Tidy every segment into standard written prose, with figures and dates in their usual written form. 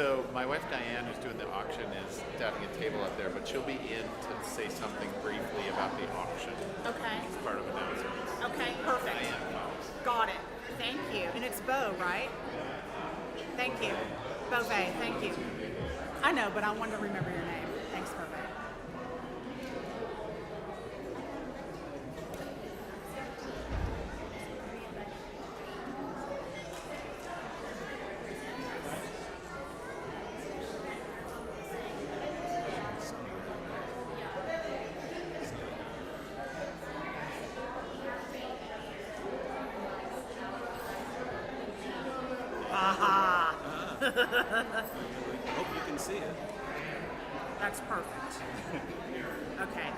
So my wife Diane, who's doing the auction, is having a table up there, but she'll be in to say something briefly about the auction Okay. as part of announcements. Okay, perfect. Diane Fox. Got it. Thank you. And it's Bo, right? Thank you. Beauvais, thank you. I know, but I wanted to remember your name. Thanks, Beauvais. Aha! Hope you can see it. That's perfect. Okay.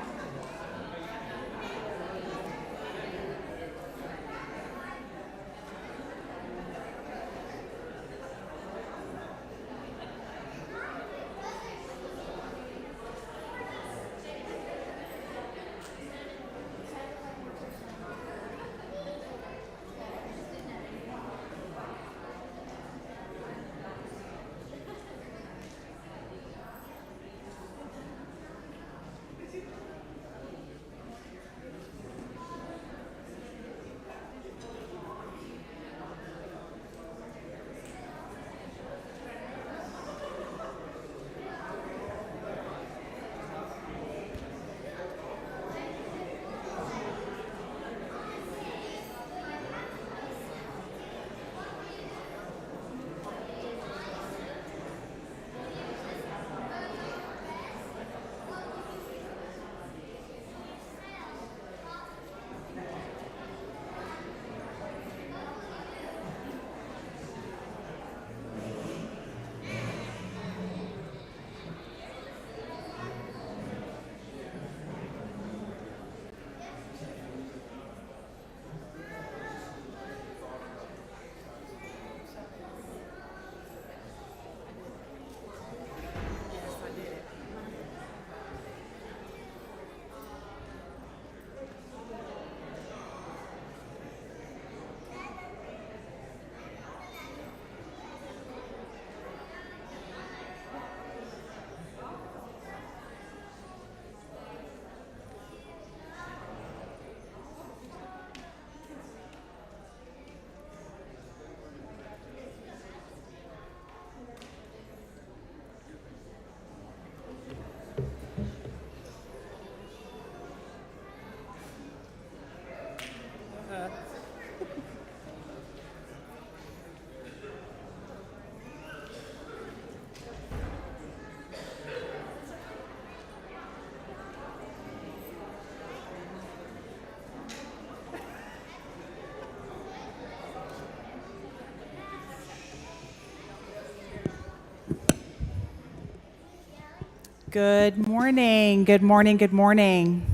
Good morning, good morning, good morning.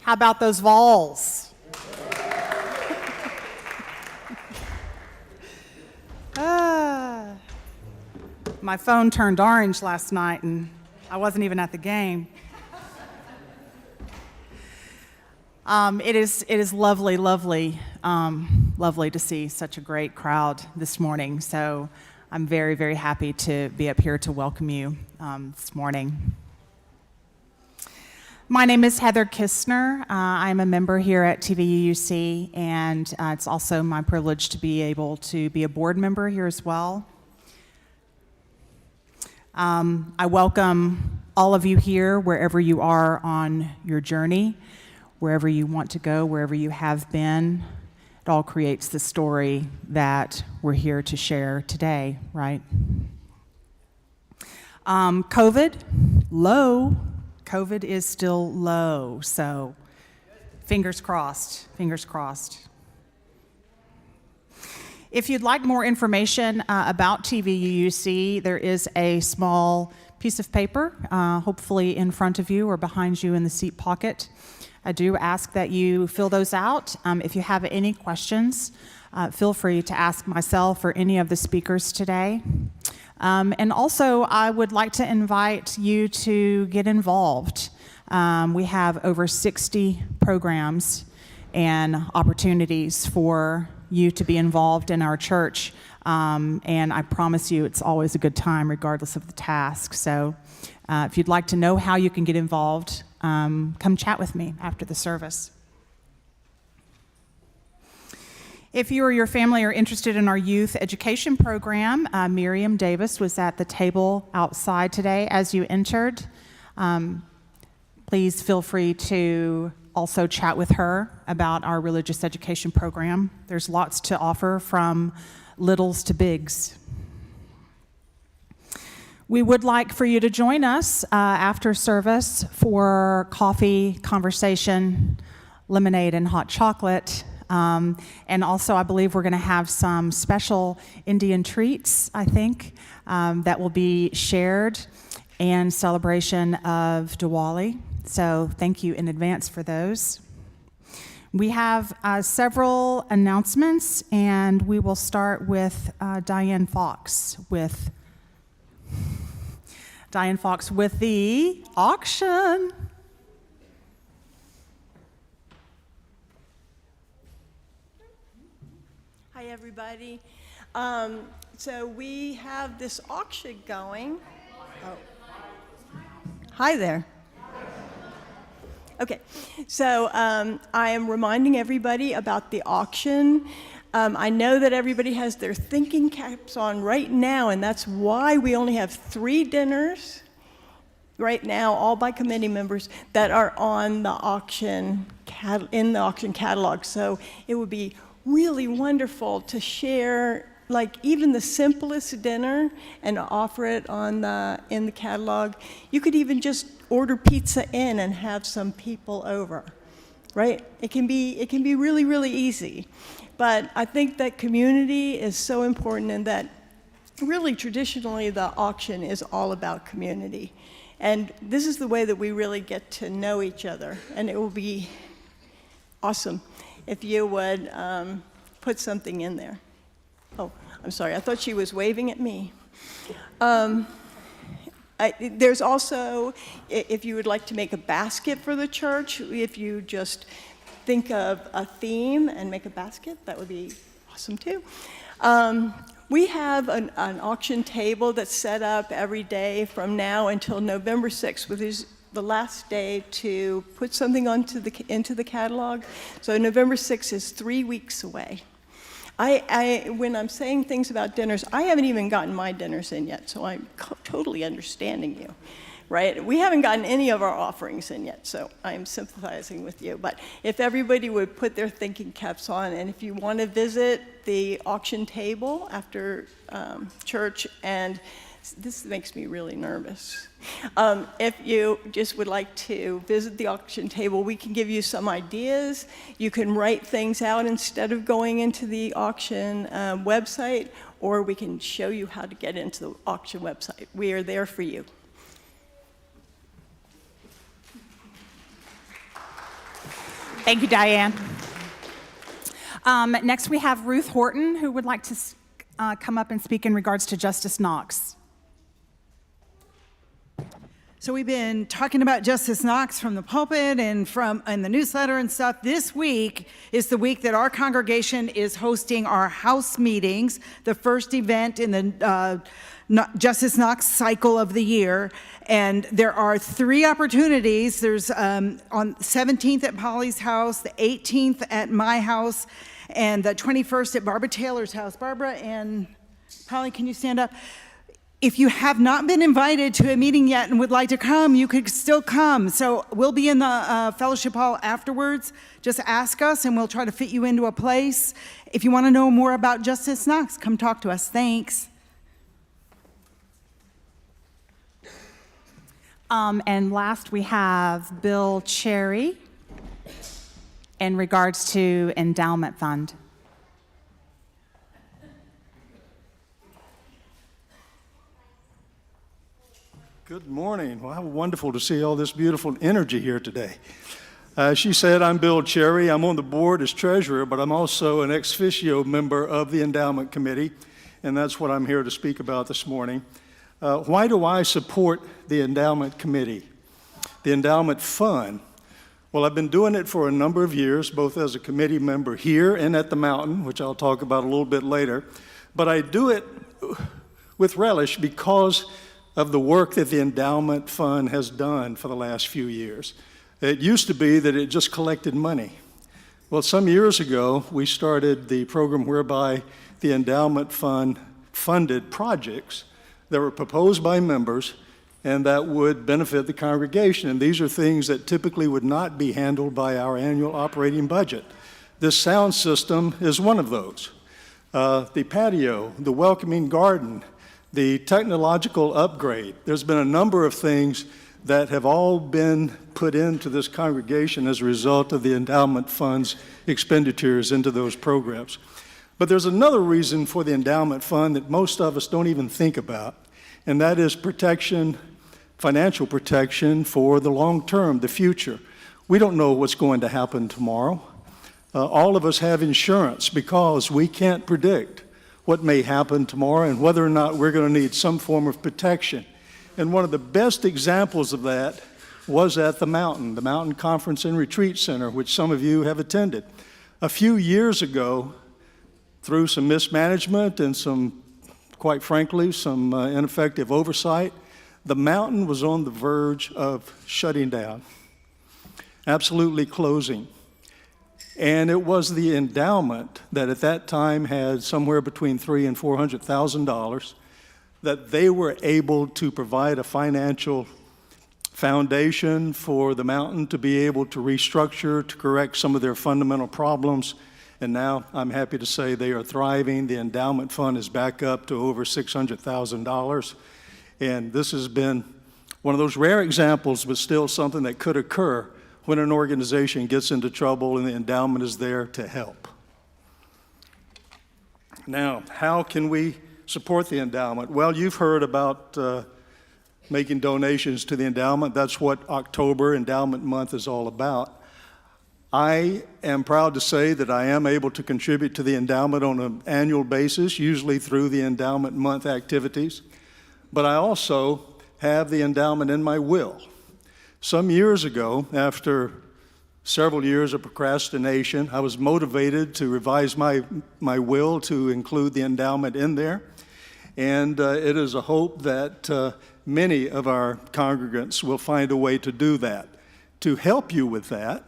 How about those vols? My phone turned orange last night and I wasn't even at the game. It is lovely to see such a great crowd this morning. So I'm very, very happy to be up here to welcome you this morning. My name is Heather Kistner. I'm a member here at TVUC, and it's also my privilege to be able to be a board member here as well. I welcome all of you here, wherever you are on your journey, wherever you want to go, wherever you have been. It all creates the story that we're here to share today, right? COVID, low. COVID is still low, so fingers crossed, fingers crossed. If you'd like more information about TVUC, there is a small piece of paper, hopefully in front of you or behind you in the seat pocket. I do ask that you fill those out. If you have any questions, feel free to ask myself or any of the speakers today. And also, I would like to invite you to get involved. We have over 60 programs and opportunities for you to be involved in our church. And I promise you it's always a good time regardless of the task. So if you'd like to know how you can get involved, come chat with me after the service. If you or your family are interested in our youth education program, Miriam Davis was at the table outside today as you entered. Please feel free to also chat with her about our religious education program. There's lots to offer from littles to bigs. We would like for you to join us after service for coffee, conversation, lemonade, and hot chocolate. And also, I believe we're going to have some special Indian treats, I think, that will be shared and celebration of Diwali. So thank you in advance for those. We have several announcements, and we will start with Diane Fox with the auction. Hi, everybody. So we have this auction going. Oh. Hi there. Okay, so I am reminding everybody about the auction. I know that everybody has their thinking caps on right now, and that's why we only have 3 dinners right now, all by committee members, that are on the auction in the auction catalog. So it would be really wonderful to share, like, even the simplest dinner and offer it in the catalog. You could even just order pizza in and have some people over, right? It can be really, really easy. But I think that community is so important, and that really traditionally the auction is all about community. And this is the way that we really get to know each other. And it will be awesome if you would put something in there. Oh, I'm sorry, I thought she was waving at me. There's also, if you would like to make a basket for the church, if you just think of a theme and make a basket, that would be awesome too. We have an auction table that's set up every day from now until November 6th, which is the last day to put something into the catalog. So November 6th is 3 weeks away. When I'm saying things about dinners, I haven't even gotten my dinners in yet, so I'm totally understanding you, right? We haven't gotten any of our offerings in yet, so I'm sympathizing with you. But if everybody would put their thinking caps on, and if you want to visit the auction table after church, and this makes me really nervous. If you just would like to visit the auction table, we can give you some ideas. You can write things out instead of going into the auction website, or we can show you how to get into the auction website. We are there for you. Thank you, Diane. Next, we have Ruth Horton, who would like to come up and speak in regards to Justice Knox. So we've been talking about Justice Knox from the pulpit and in the newsletter and stuff. This week is the week that our congregation is hosting our house meetings, the first event in the Justice Knox cycle of the year. And there are 3 opportunities. There's on 17th at Polly's house, the 18th at my house, and the 21st at Barbara Taylor's house. Barbara and Polly, can you stand up? If you have not been invited to a meeting yet and would like to come, you could still come. So we'll be in the fellowship hall afterwards. Just ask us and we'll try to fit you into a place. If you want to know more about Justice Knox, come talk to us. Thanks. And last, we have Bill Cherry in regards to endowment fund. Good morning. Well, how wonderful to see all this beautiful energy here today. She said, I'm Bill Cherry. I'm on the board as treasurer, but I'm also an ex officio member of the endowment committee, and that's what I'm here to speak about this morning. Why do I support the endowment committee? the endowment fund. Well, I've been doing it for a number of years, both as a committee member here and at the mountain, which I'll talk about a little bit later. But I do it with relish because of the work that the endowment fund has done for the last few years. It used to be that it just collected money. Well, some years ago, we started the program whereby the endowment fund funded projects that were proposed by members and that would benefit the congregation. And these are things that typically would not be handled by our annual operating budget. This sound system is one of those. The patio, the welcoming garden, the technological upgrade. There's been a number of things that have all been put into this congregation as a result of the endowment fund's expenditures into those programs. But there's another reason for the endowment fund that most of us don't even think about, and that is protection, financial protection for the long term, the future. We don't know what's going to happen tomorrow. All of us have insurance because we can't predict what may happen tomorrow and whether or not we're going to need some form of protection. And one of the best examples of that was at the Mountain Conference and Retreat Center, which some of you have attended. A few years ago, through some mismanagement and some, quite frankly, some ineffective oversight, the Mountain was on the verge of shutting down, absolutely closing. And it was the endowment that at that time had somewhere between $300,000 and $400,000 that they were able to provide a financial foundation for the Mountain to be able to restructure, to correct some of their fundamental problems. And now I'm happy to say they are thriving. The endowment fund is back up to over $600,000. And this has been one of those rare examples, but still something that could occur when an organization gets into trouble and the endowment is there to help. Now, how can we support the endowment? Well, you've heard about making donations to the endowment. That's what October Endowment Month is all about. I am proud to say that I am able to contribute to the endowment on an annual basis, usually through the Endowment Month activities. But I also have the endowment in my will. Some years ago, after several years of procrastination, I was motivated to revise my will to include the endowment in there. And it is a hope that many of our congregants will find a way to do that. To help you with that,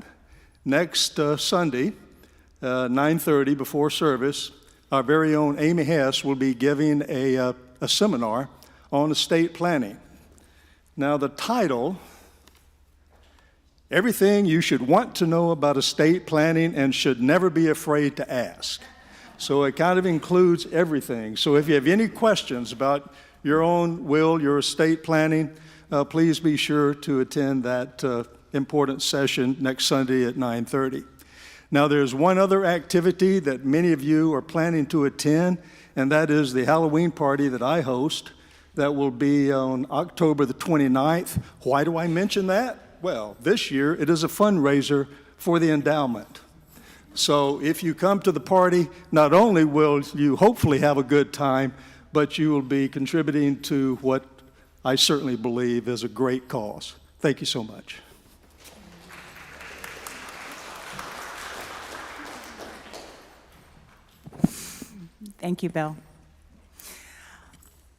next Sunday, 9:30 before service, our very own Amy Hess will be giving a seminar on estate planning. Now the title, Everything You Should Want to Know About Estate Planning and Should Never Be Afraid to Ask. So it kind of includes everything. So if you have any questions about your own will, your estate planning, please be sure to attend that important session next Sunday at 9:30. Now there's one other activity that many of you are planning to attend, and that is the Halloween party that I host that will be on October the 29th. Why do I mention that? Well, this year it is a fundraiser for the endowment. So if you come to the party, not only will you hopefully have a good time, but you will be contributing to what I certainly believe is a great cause. Thank you so much. Thank you, Bill.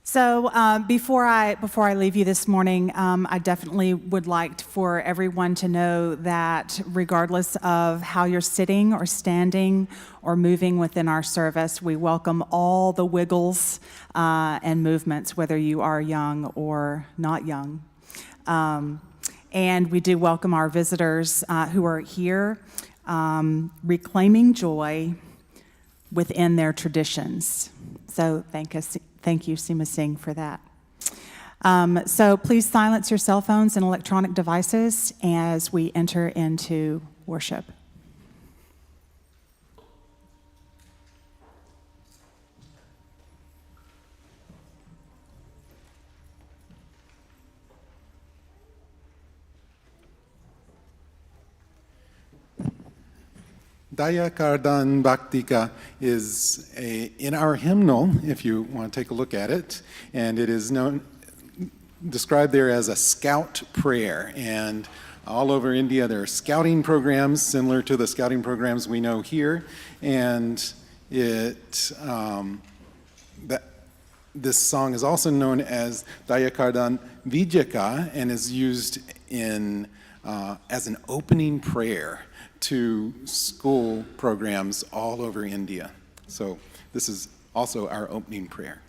So before I leave you this morning, I definitely would like for everyone to know that regardless of how you're sitting or standing or moving within our service, we welcome all the wiggles and movements, whether you are young or not young. And we do welcome our visitors who are here reclaiming joy within their traditions. So thank you, Seema Singh, for that. So please silence your cell phones and electronic devices as we enter into worship. Daya Kardan Bhaktika is in our hymnal, if you want to take a look at it, and it is known, described there as a scout prayer. And all over India, there are scouting programs similar to the scouting programs we know here. And this song is also known as Dayakardan Vijaka and is used as an opening prayer to school programs all over India. So this is also our opening prayer.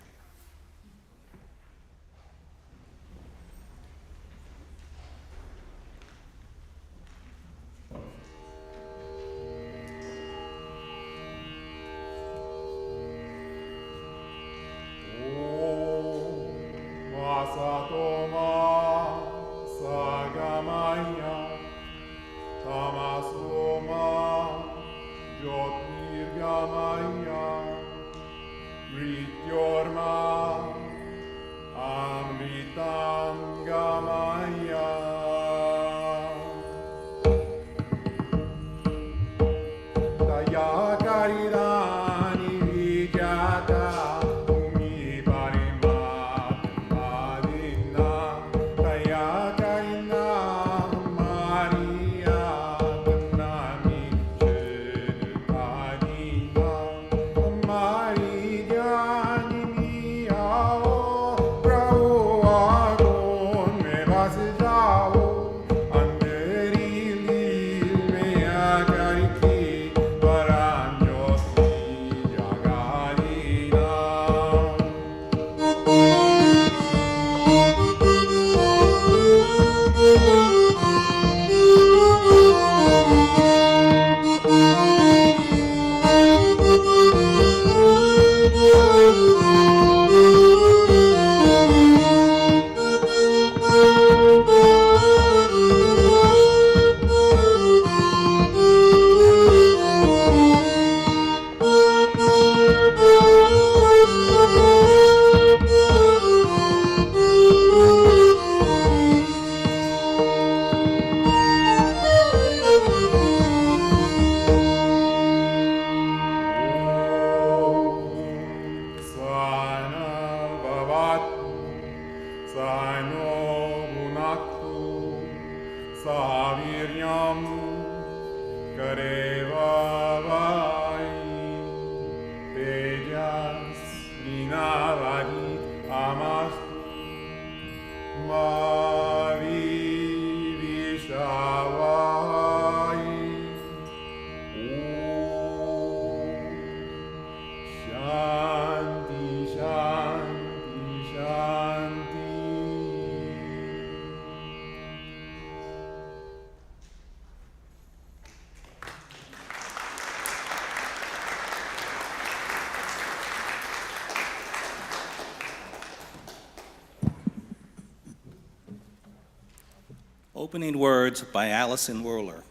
Opening words by Allison Whirler.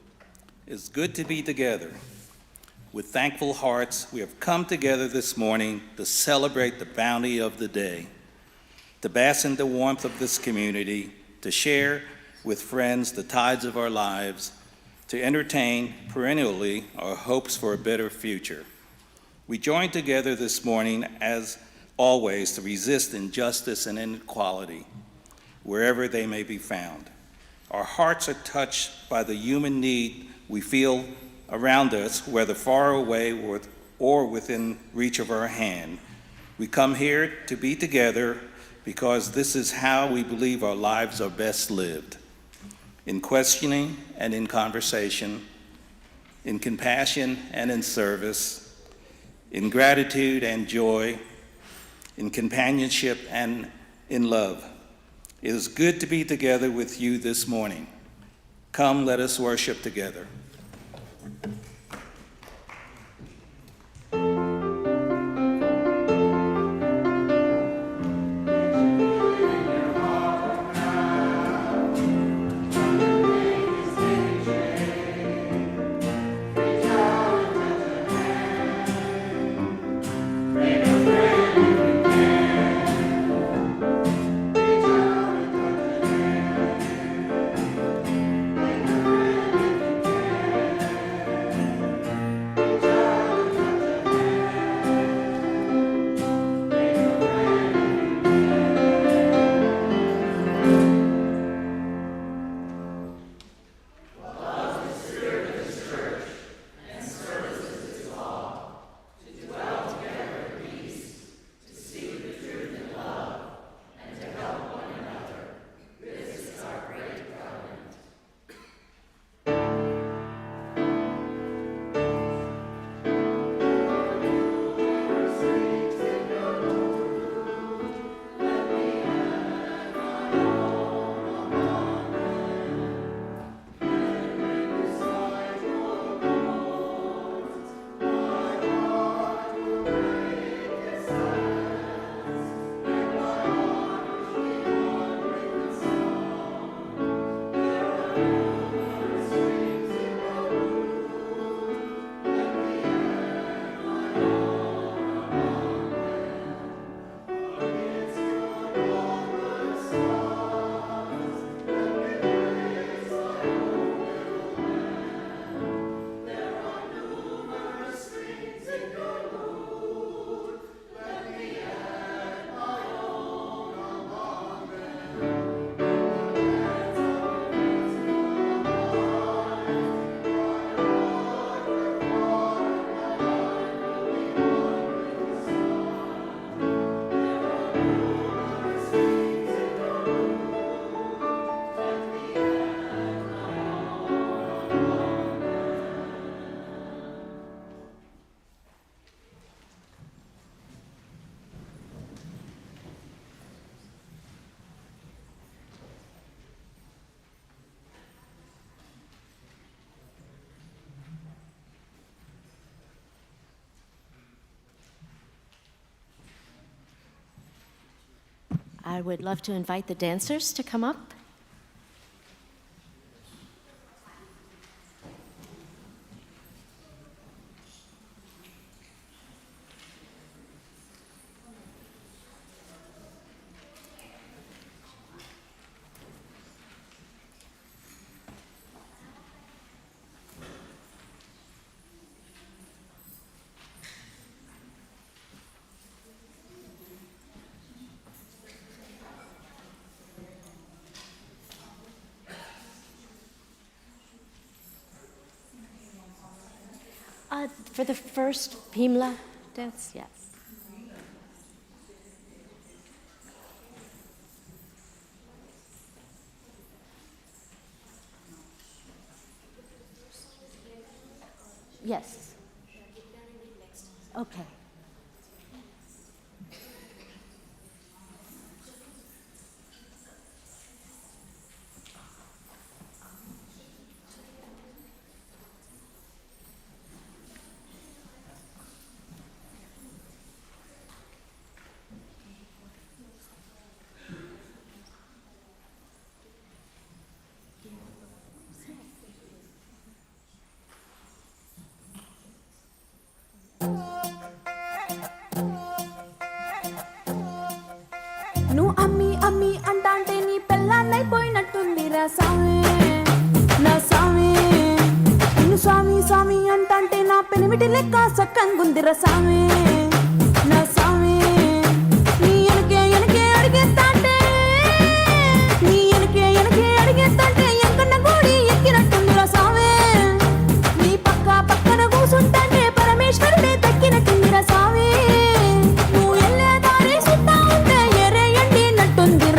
It's good to be together. With thankful hearts, we have come together this morning to celebrate the bounty of the day, to bask in the warmth of this community, to share with friends the tides of our lives, to entertain perennially our hopes for a better future. We join together this morning, as always, to resist injustice and inequality, wherever they may be found. Our hearts are touched by the human need we feel around us, whether far away or within reach of our hand. We come here to be together because this is how we believe our lives are best lived. In questioning and in conversation, in compassion and in service, in gratitude and joy, in companionship and in love. It is good to be together with you this morning. Come, let us worship together. I would love to invite the dancers to come up. For the first Bhimla dance, yes. Yes. Okay. నువ్వు అమ్మి అమ్మి అంటాంటే నీ పెళ్ళాన్నైపోయినట్టుంది రా సామి నా సామి నిన్ను స్వామి స్వామి అంటాంటే నా పెనిమిటి లెక్క సక్కంగుంది రా సామి నా సామి నీ ఎనకే ఎనకే అడిగేస్తాంటే నీ ఎనకే ఎనకే అడిగేస్తాంటే ఎంకన్న గోడి ఎక్కినట్టుంది రా సామి నీ పక్క పక్కన కూసుంటాంటే పరమేశ్వరుడే దక్కినట్టుంది రా సామి నువ్వు ఎల్లే దారి సుత్తా ఉంటే ఎర్రయ్యండి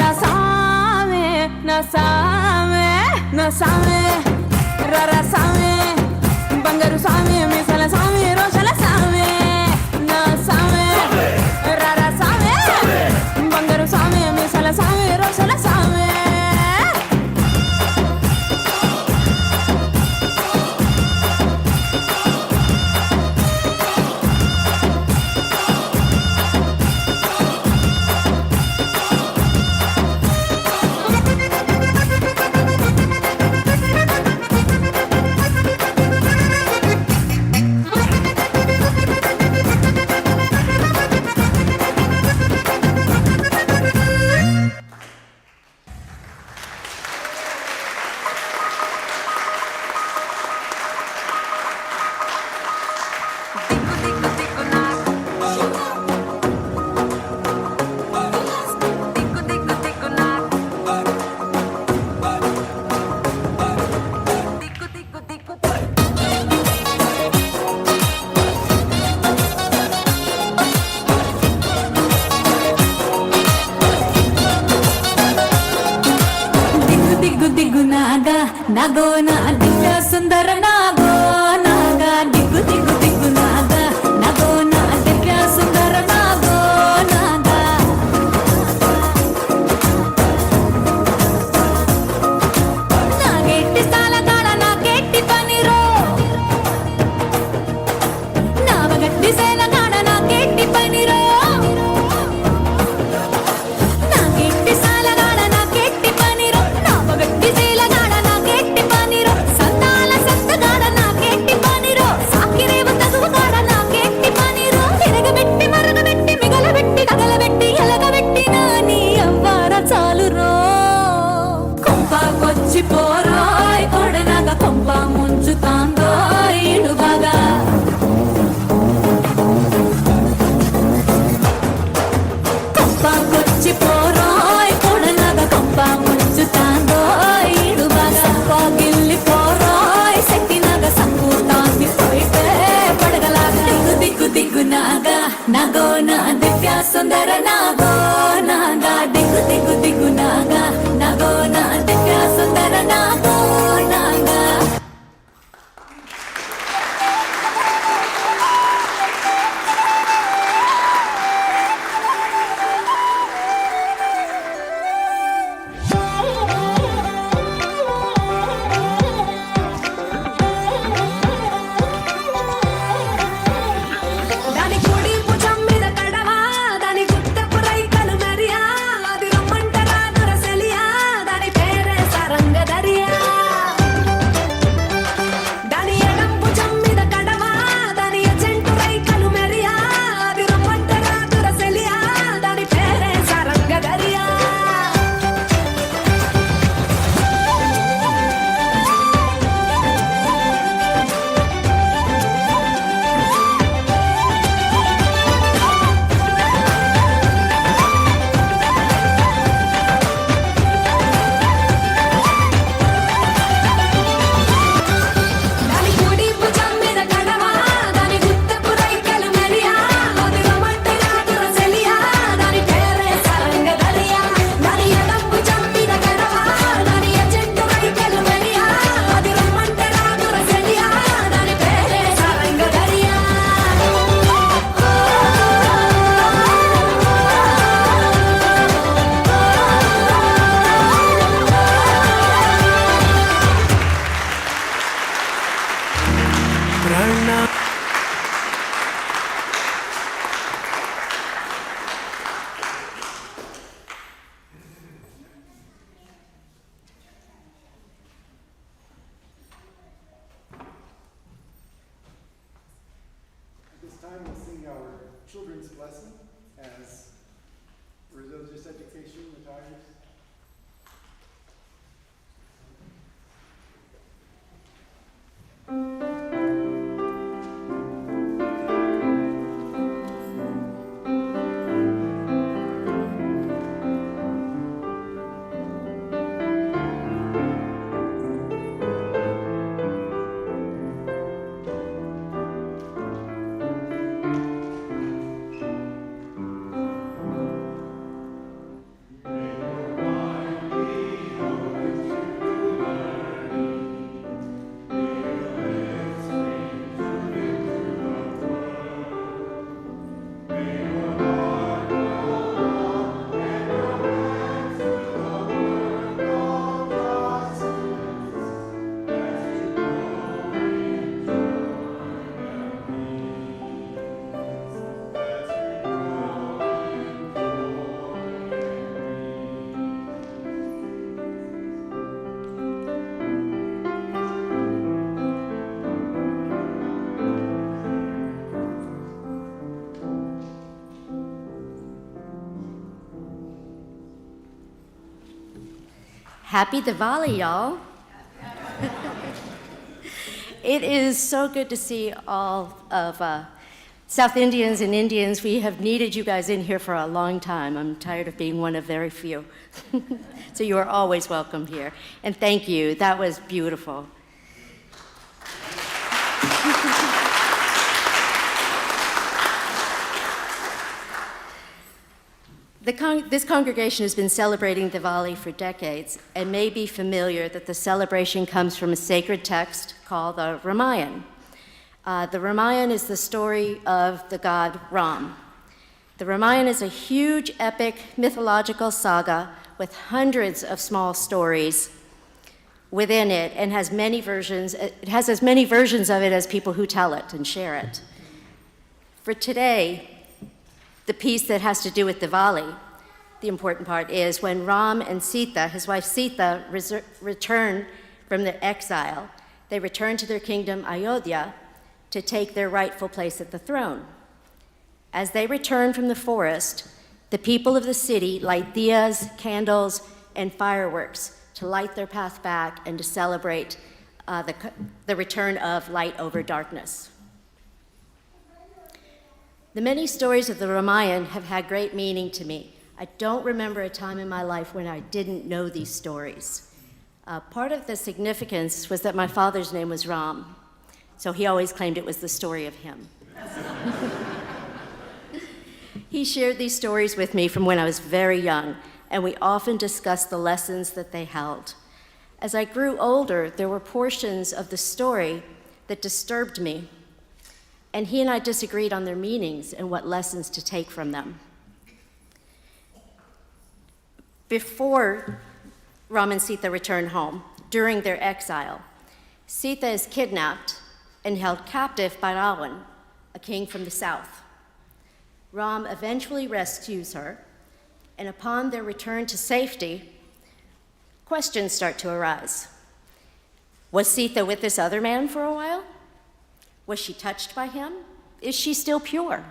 రా సామే నా సామే నా సామే రర సామే బంగారు సామే మీసల సామే రోషల సామే నా సామే రర సామే బంగారు సామే మీసల సామే రోషల సామే నాగో నా దివ్య సుందర నాగో నాగా దిగ్గు దిగ్గు దిగ్గు నాగా నాగో నా దివ్య సుందర నాగో నాగా నాగెట్టి స్థాలగాడ నాకెట్టి పనిరో నావగట్టి సేలగాడ నాకెట్టి పనిరో నాకెట్టి సాలగాడ నాకెట్టి పనిరో నావగట్టి సేలగాడ సంతాల సత్త At this time, we'll sing our children's lesson as religious education retires. Happy Diwali, y'all. It is so good to see all of South Indians and Indians. We have needed you guys in here for a long time. I'm tired of being one of very few. So you are always welcome here. And thank you. That was beautiful. This congregation has been celebrating Diwali for decades and may be familiar that the celebration comes from a sacred text called the Ramayana. The Ramayana is the story of the god Ram. The Ramayana is a huge, epic, mythological saga with hundreds of small stories within it and has many versions. It has as many versions of it as people who tell it and share it. For today, the piece that has to do with Diwali, the important part is when Ram and Sita, his wife Sita, return from their exile, they return to their kingdom Ayodhya to take their rightful place at the throne. As they return from the forest, the people of the city light diyas, candles, and fireworks to light their path back and to celebrate the return of light over darkness. The many stories of the Ramayana have had great meaning to me. I don't remember a time in my life when I didn't know these stories. Part of the significance was that my father's name was Ram, so he always claimed it was the story of him. He shared these stories with me from when I was very young, and we often discussed the lessons that they held. As I grew older, there were portions of the story that disturbed me, and he and I disagreed on their meanings and what lessons to take from them. Before Ram and Sita return home, during their exile, Sita is kidnapped and held captive by Ravan, a king from the south. Ram eventually rescues her, and upon their return to safety, questions start to arise. Was Sita with this other man for a while? Was she touched by him? Is she still pure?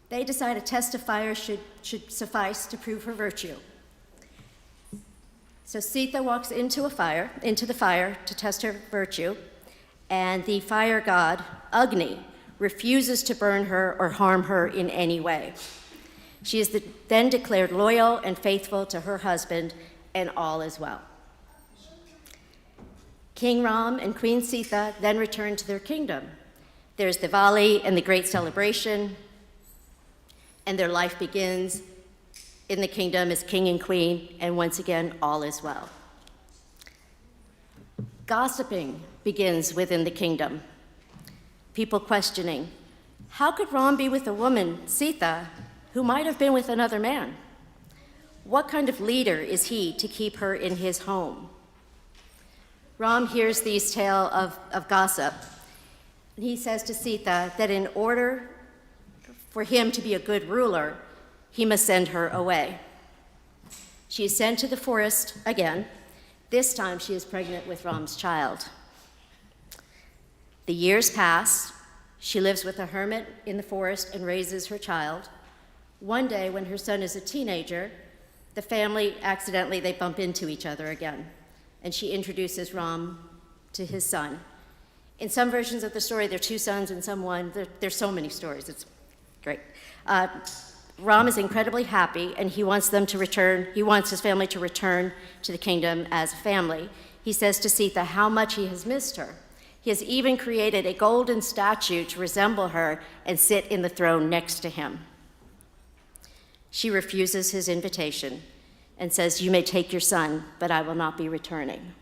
They decide a test of fire should suffice to prove her virtue. So Sita walks into the fire to test her virtue, and the fire god, Agni, refuses to burn her or harm her in any way. She is then declared loyal and faithful to her husband, and all is well. King Ram and Queen Sita then return to their kingdom. There's Diwali and the great celebration, and their life begins in the kingdom as king and queen, and once again, all is well. Gossiping begins within the kingdom. People questioning, how could Ram be with a woman, Sita, who might have been with another man? What kind of leader is he to keep her in his home? Ram hears these tales of gossip. And he says to Sita that in order for him to be a good ruler, he must send her away. She is sent to the forest again. This time she is pregnant with Ram's child. The years pass. She lives with a hermit in the forest and raises her child. One day when her son is a teenager, the family they bump into each other again, and she introduces Ram to his son. In some versions of the story, there are two sons and some one. There's so many stories, it's great. Ram is incredibly happy, and he wants his family to return to the kingdom as a family. He says to Sita how much he has missed her. He has even created a golden statue to resemble her and sit in the throne next to him. She refuses his invitation and says, "You may take your son, but I will not be returning."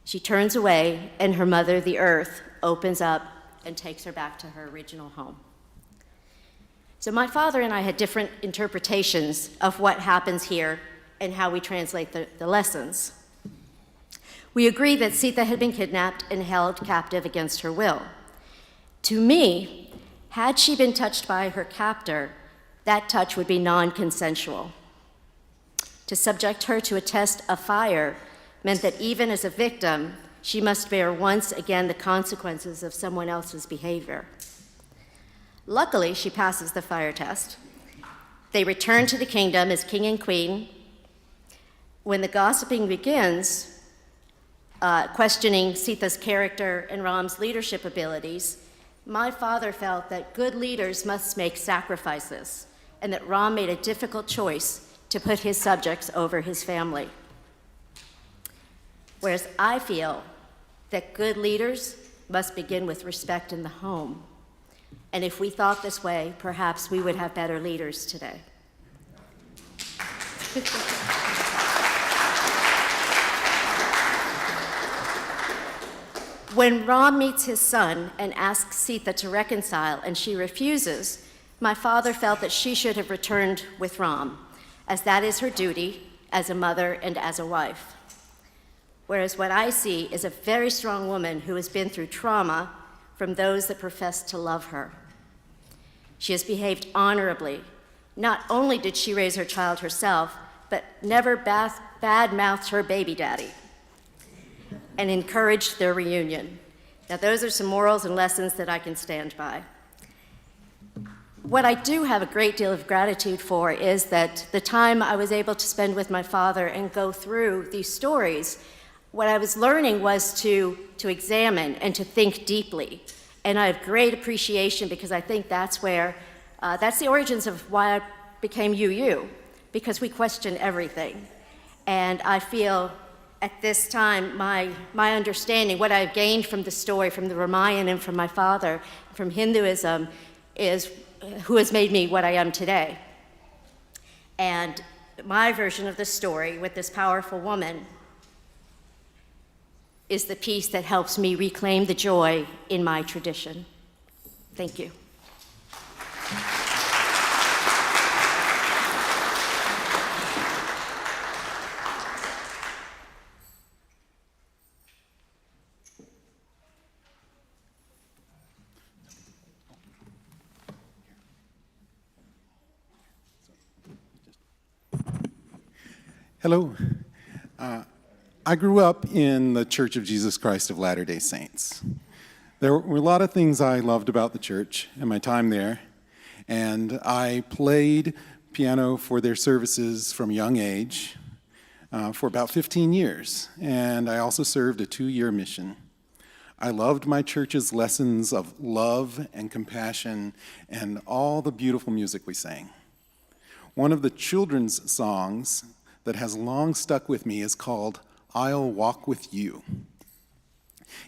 She turns away, and her mother, the earth, opens up and takes her back to her original home. So my father and I had different interpretations of what happens here and how we translate the lessons. We agree that Sita had been kidnapped and held captive against her will. To me, had she been touched by her captor, that touch would be non-consensual. To subject her to a test of fire meant that even as a victim, she must bear once again the consequences of someone else's behavior. Luckily, she passes the fire test. They return to the kingdom as king and queen. When the gossiping begins, questioning Sita's character and Ram's leadership abilities, my father felt that good leaders must make sacrifices, and that Ram made a difficult choice to put his subjects over his family. Whereas I feel that good leaders must begin with respect in the home. And if we thought this way, perhaps we would have better leaders today. When Ram meets his son and asks Sita to reconcile and she refuses, my father felt that she should have returned with Ram, as that is her duty as a mother and as a wife. Whereas what I see is a very strong woman who has been through trauma from those that profess to love her. She has behaved honorably. Not only did she raise her child herself, but never bad-mouthed her baby daddy and encouraged their reunion. Now, those are some morals and lessons that I can stand by. What I do have a great deal of gratitude for is that the time I was able to spend with my father and go through these stories, what I was learning was to examine and to think deeply. And I have great appreciation because I think that's the origins of why I became UU, because we question everything. And I feel at this time, my understanding, what I've gained from the story, from the Ramayana and from my father, from Hinduism, is who has made me what I am today. And my version of the story with this powerful woman is the piece that helps me reclaim the joy in my tradition. Thank you. Hello. I grew up in the Church of Jesus Christ of Latter-day Saints. There were a lot of things I loved about the church and my time there, and I played piano for their services from a young age for about 15 years, and I also served a 2-year mission. I loved my church's lessons of love and compassion and all the beautiful music we sang. One of the children's songs that has long stuck with me is called "I'll Walk With You."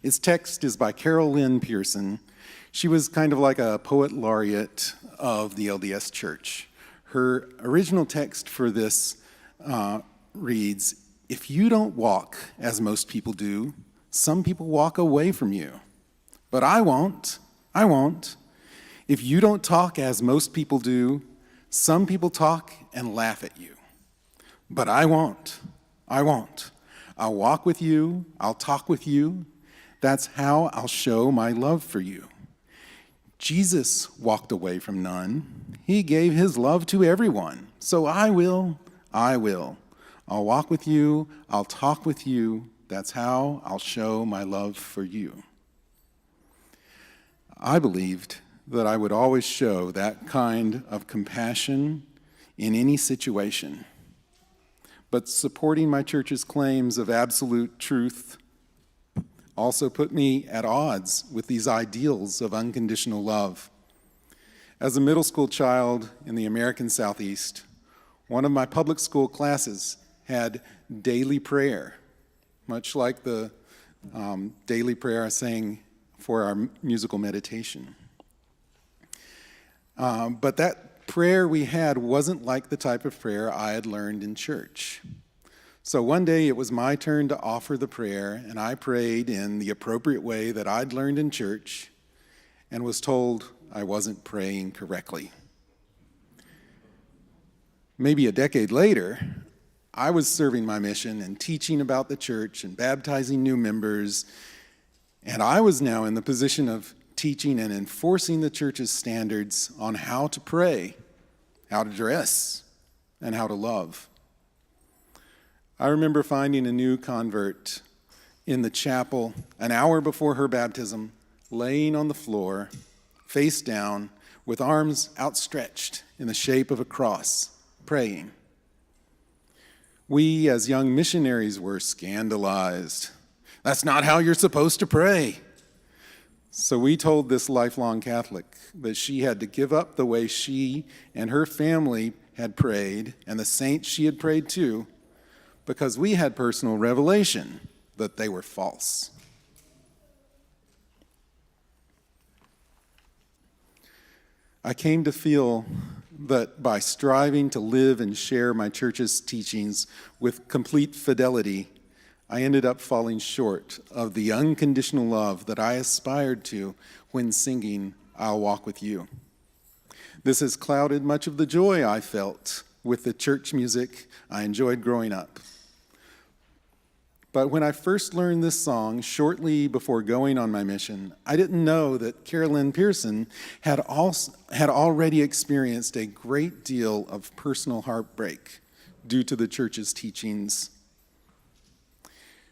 Its text is by Carol Lynn Pearson. She was kind of like a poet laureate of the LDS Church. Her original text for this reads, "If you don't walk as most people do, some people walk away from you. But I won't. If you don't talk as most people do, some people talk and laugh at you. But I won't. I'll walk with you, I'll talk with you. That's how I'll show my love for you. Jesus walked away from none. He gave his love to everyone. So I will. I'll walk with you, I'll talk with you. That's how I'll show my love for you. I believed that I would always show that kind of compassion in any situation. But supporting my church's claims of absolute truth also put me at odds with these ideals of unconditional love. As a middle school child in the American Southeast, one of my public school classes had daily prayer, much like the daily prayer I sang for our musical meditation. But that prayer we had wasn't like the type of prayer I had learned in church. So one day it was my turn to offer the prayer, and I prayed in the appropriate way that I'd learned in church and was told I wasn't praying correctly. Maybe a decade later, I was serving my mission and teaching about the church and baptizing new members, and I was now in the position of teaching and enforcing the church's standards on how to pray, how to dress, and how to love. I remember finding a new convert in the chapel an hour before her baptism, laying on the floor, face down, with arms outstretched in the shape of a cross, praying. We, as young missionaries, were scandalized. That's not how you're supposed to pray. So we told this lifelong Catholic that she had to give up the way she and her family had prayed and the saints she had prayed to, because we had personal revelation that they were false. I came to feel that by striving to live and share my church's teachings with complete fidelity, I ended up falling short of the unconditional love that I aspired to when singing "I'll Walk With You." This has clouded much of the joy I felt with the church music I enjoyed growing up. But when I first learned this song, shortly before going on my mission, I didn't know that Carolyn Pearson had already experienced a great deal of personal heartbreak due to the church's teachings.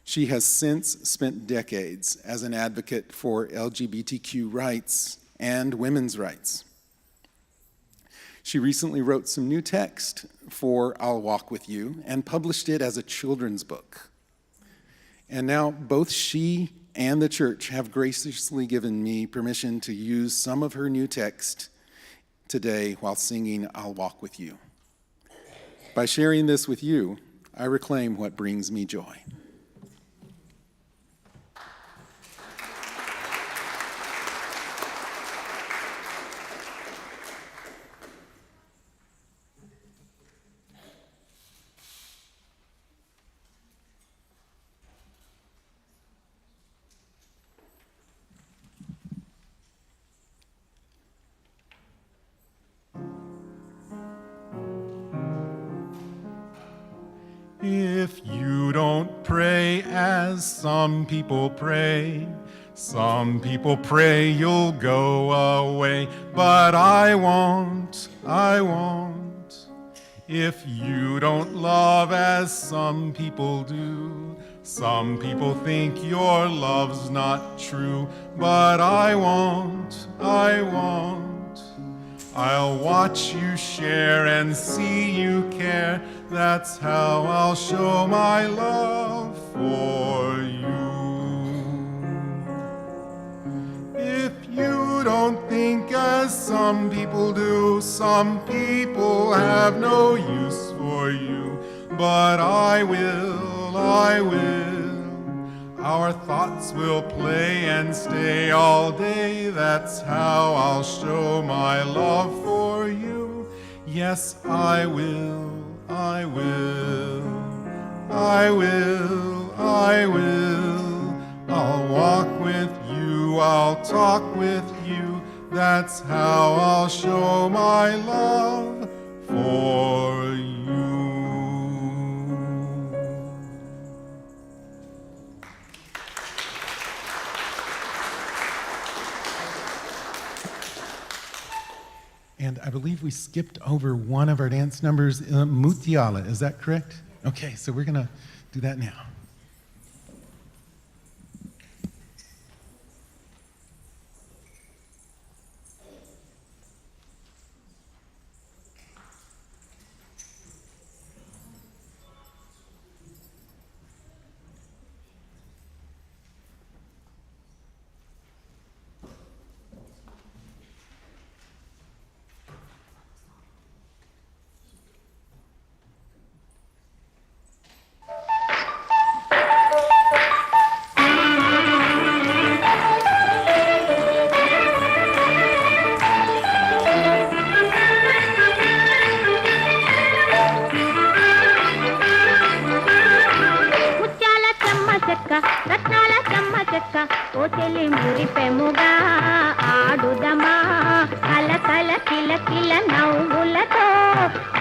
She has since spent decades as an advocate for LGBTQ rights and women's rights. She recently wrote some new text for "I'll Walk With You" and published it as a children's book. And now both she and the church have graciously given me permission to use some of her new text today while singing "I'll Walk With You." By sharing this with you, I reclaim what brings me joy. If you don't pray as some people pray you'll go away. But I won't. If you don't love as some people do, some people think your love's not true. But I won't. I'll watch you share and see you care. That's how I'll show my love for you. If you don't think as some people do, some people have no use for you. But I will. Our thoughts will play and stay all day. That's how I'll show my love for you. Yes, I will. I'll walk with you, I'll talk with you. That's how I'll show my love for you. And I believe we skipped over one of our dance numbers, Mutiala. Is that correct? Okay, so we're going to do that now. ముత్యాల చెమ్మ చెక్క రత్నాల చెమ్మ చెక్క ఓ చెల్లి మురిపెముగా ఆడుదమా కల కల కిల కిల నవ్వులతో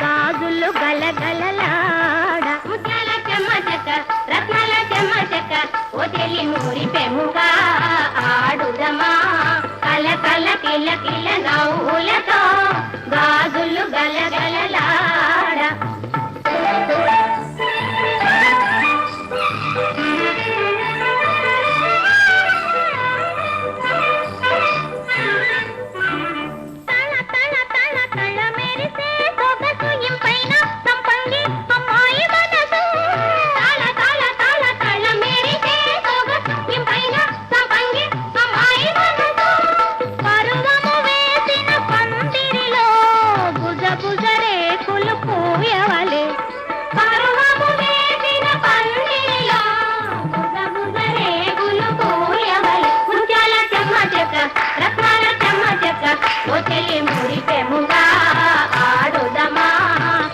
గాజులు గలగలలాడ ముత్యాల చెమ్మ చెక్క రత్నాల చెమ్మ చెక్క ఓ చెల్లి మురిపెముగా ఆడుదమా కల కల కిల కిల నవ్వులతో గాజులు గలగలలాడ తళ తళ తళ తళ మెరిసే సొగసు ఇంపైన సంపంగి అమ్మాయి మనసు తళ తళ తళ తళ మెరిసే సొగసు ఇంపైన సంపంగి అమ్మాయి మనసు పరువము వేసిన పందిరిలో బుజ బుజ రేకులు పూయవలే పరువము వేసిన పందిరిలో బుజ బుజ రేకులు పూయవలే ముత్యాల చెమ్మ చెక్క రత్నాల చెమ్మ చెక్క ఓ చెల్లి మురిపెముగా ఆడుదమా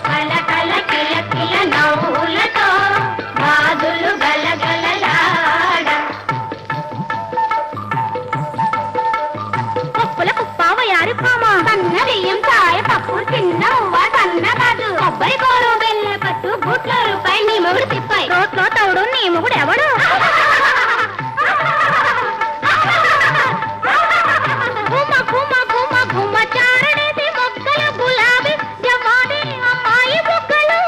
కల కల కిల కిల నవ్వులతో గాజులు గలగలలాడ పప్పుల కుప్పావ యారు పామ సన్న బియ్యం చాయ పప్పు చిన్న ఉవ్వ సన్న కాదు కొబ్బరి కోరు బెల్ల పట్టు గుట్ల రూపాయి నీ మొగుడు తిప్పాయి రోట్లో తౌడు నీ మొగుడు ఎవడు గుమ గుమ గుమ గుమ చారడేసి మొగ్గల గులాబీ జవాది అమ్మాయి బుగ్గలు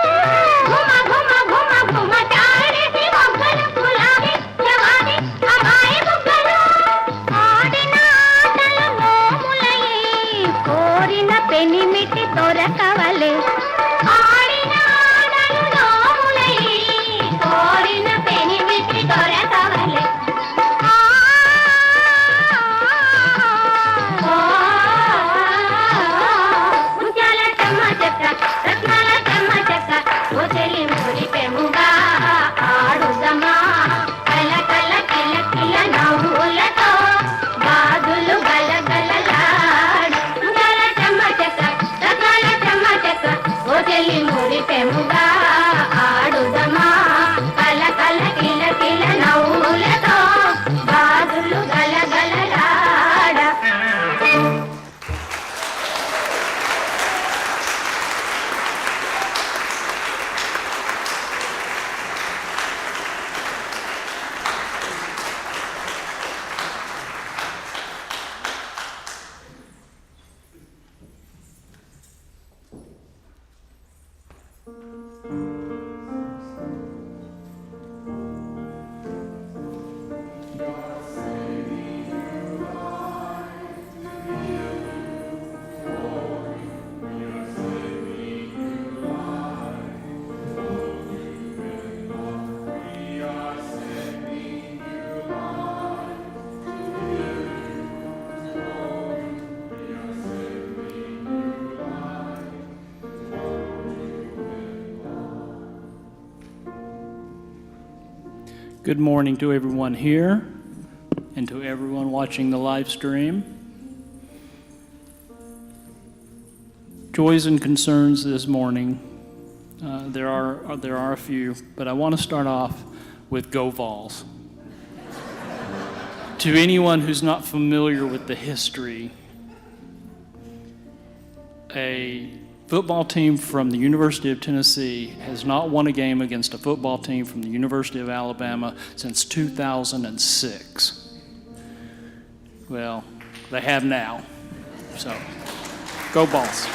గుమ గుమ గుమ గుమ చారడేసి మొగ్గల గులాబీ జవాది అమ్మాయి బుగ్గలు ఆడిన ఆటలు నోములయ్యి కోరిన పెనిమిటి దొరకవలే ఆడిన ఆటలు నోములయ్యి కోరిన పెనిమిటి దొరకవలే ముత్యాల చెమ్మ చెక్క రత్నాల చెమ్మ చెక్క ఓ చెల్లి మురిపెముగా ఆడుదమా కల కల కిల కిల నవ్వులతో గాజులు గలగలలాడ ముత్యాల చెమ్మ చెక్క రత్నాల చెమ్మ చెక్క ఓ చెల్లి మురిపెముగా ఆడుదమా కల కల కిల కిల నవ్వులతో గాజులు గలగలలాడ Good morning to everyone here and to everyone watching the live stream. Joys and concerns this morning. There are a few, but I want to start off with Go Vols. To anyone who's not familiar with the history, a football team from the University of Tennessee has not won a game against a football team from the University of Alabama since 2006. Well, they have now. So Go Balls.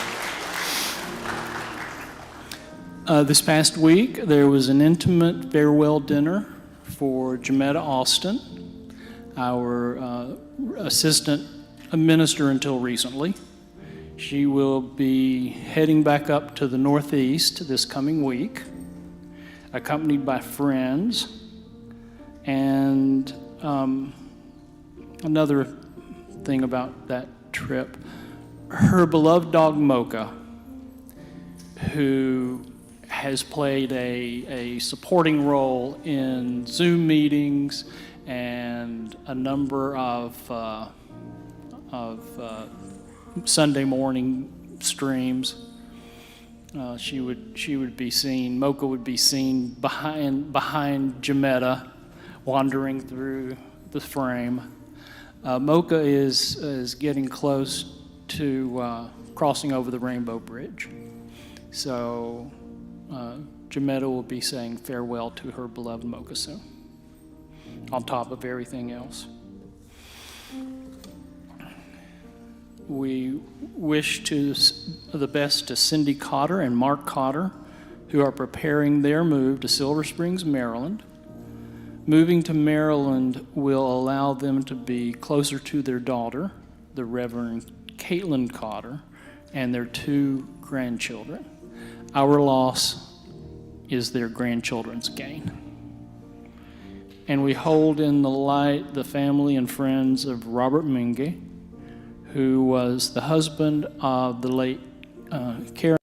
This past week, there was an intimate farewell dinner for Jametta Austin, our assistant minister until recently. She will be heading back up to the Northeast this coming week, accompanied by friends. And another thing about that trip, her beloved dog Mocha, who has played a supporting role in Zoom meetings and a number of Sunday morning streams. She would be seen. Mocha would be seen behind Jametta, wandering through the frame. Mocha is getting close to crossing over the Rainbow Bridge, so Jametta will be saying farewell to her beloved Mocha soon, on top of everything else. We wish the best to Cindy Cotter and Mark Cotter, who are preparing their move to Silver Springs, Maryland. Moving to Maryland will allow them to be closer to their daughter, the Reverend Caitlin Cotter, and their 2 grandchildren. Our loss is their grandchildren's gain. And we hold in the light the family and friends of Robert Minge, who was the husband of the late Karen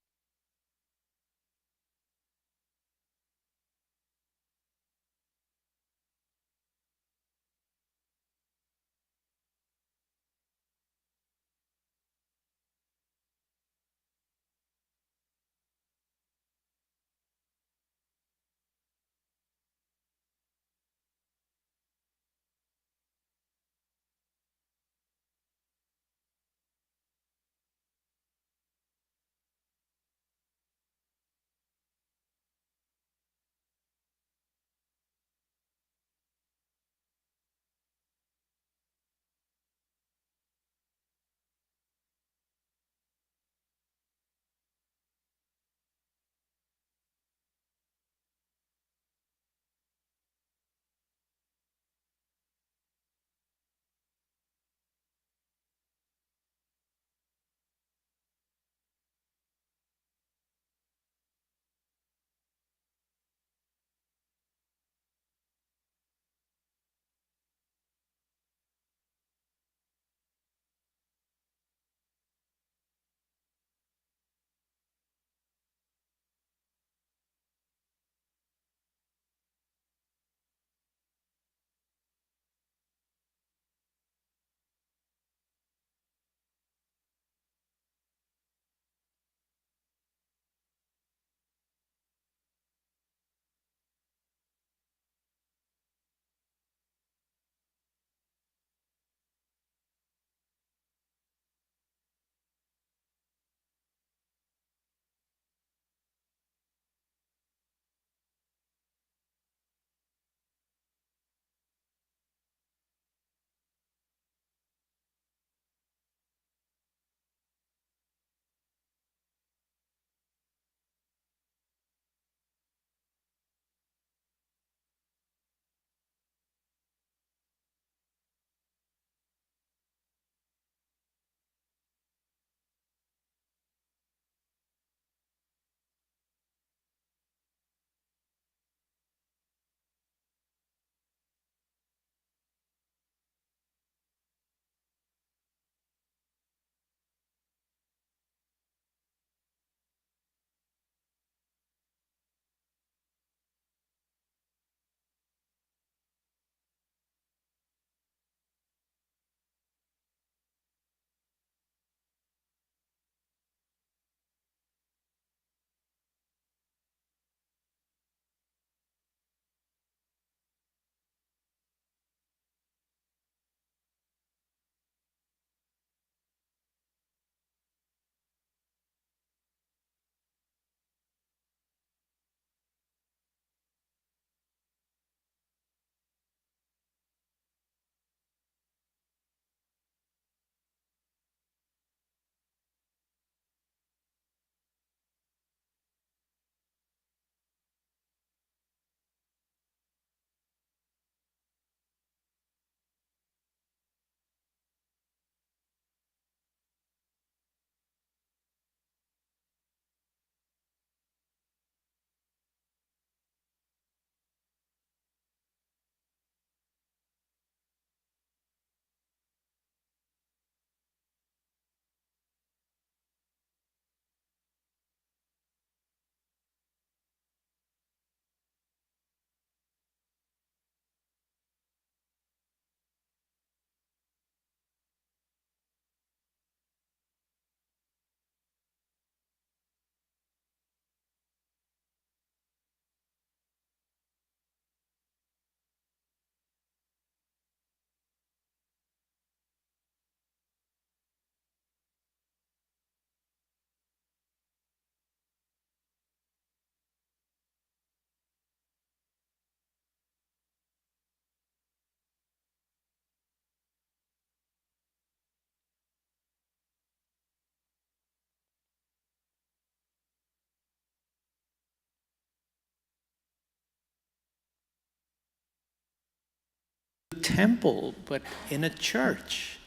temple, but in a church.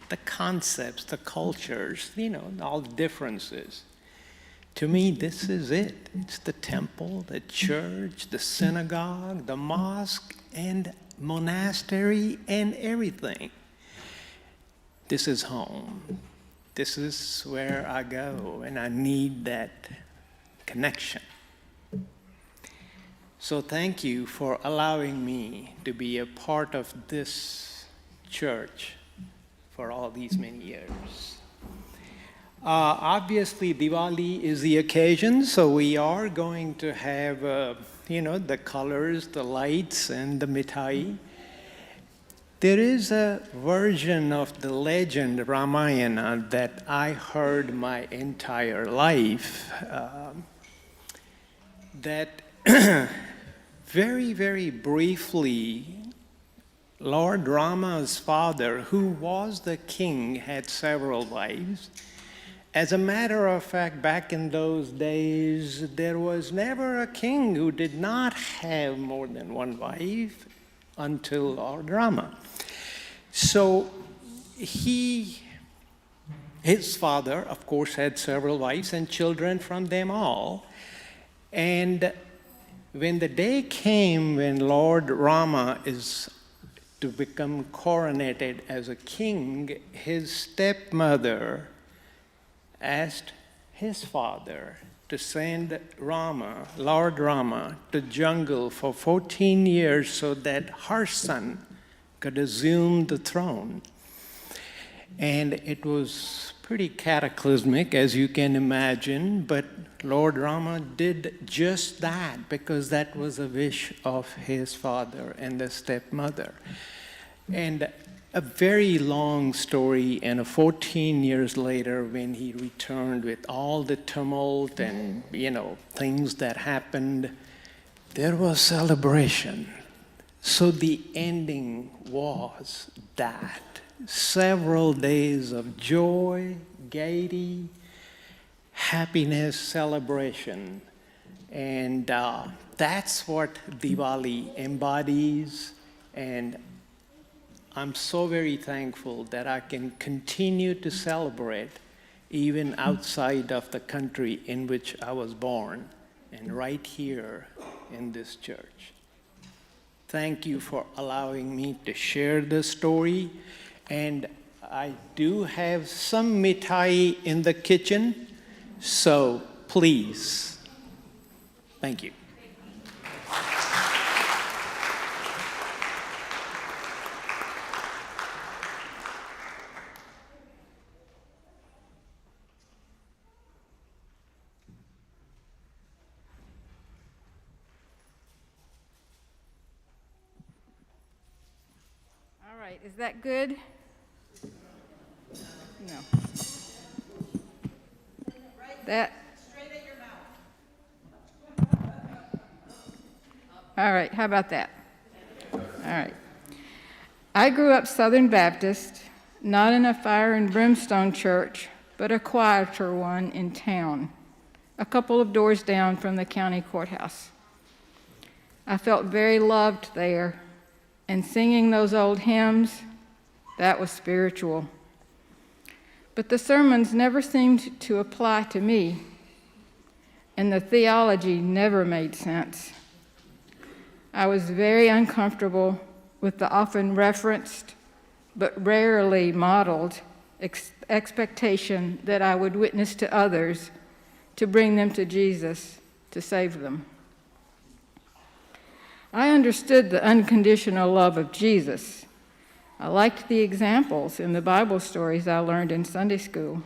The concepts, the cultures, all the differences. To me, this is it. It's the temple, the church, the synagogue, the mosque, and monastery, and everything. This is home. This is where I go, and I need that connection. So thank you for allowing me to be a part of this church for all these many years. Obviously, Diwali is the occasion, so we are going to have, the colors, the lights, and the mithai. There is a version of the legend Ramayana that I heard my entire life that very, very briefly, Lord Rama's father, who was the king, had several wives. As a matter of fact, back in those days, there was never a king who did not have more than one wife until Lord Rama. So his father, of course, had several wives and children from them all. And when the day came when Lord Rama is to become coronated as a king, his stepmother asked his father to send Lord Rama, to jungle for 14 years so that her son could assume the throne. And it was pretty cataclysmic, as you can imagine, but Lord Rama did just that because that was a wish of his father and the stepmother. And a very long story, and 14 years later, when he returned with all the tumult and, things that happened, there was celebration. So the ending was that. Several days of joy, gaiety, happiness, celebration. And that's what Diwali embodies. And I'm so very thankful that I can continue to celebrate even outside of the country in which I was born, and right here in this church. Thank you for allowing me to share this story. And I do have some mithai in the kitchen, so please. Thank you. All right, is that good? No. That. Straight at your mouth. All right, how about that? All right. I grew up Southern Baptist, not in a fire and brimstone church, but a quieter one in town, a couple of doors down from the county courthouse. I felt very loved there, and singing those old hymns, that was spiritual. But the sermons never seemed to apply to me, and the theology never made sense. I was very uncomfortable with the often referenced, but rarely modeled, expectation that I would witness to others to bring them to Jesus to save them. I understood the unconditional love of Jesus. I liked the examples in the Bible stories I learned in Sunday school.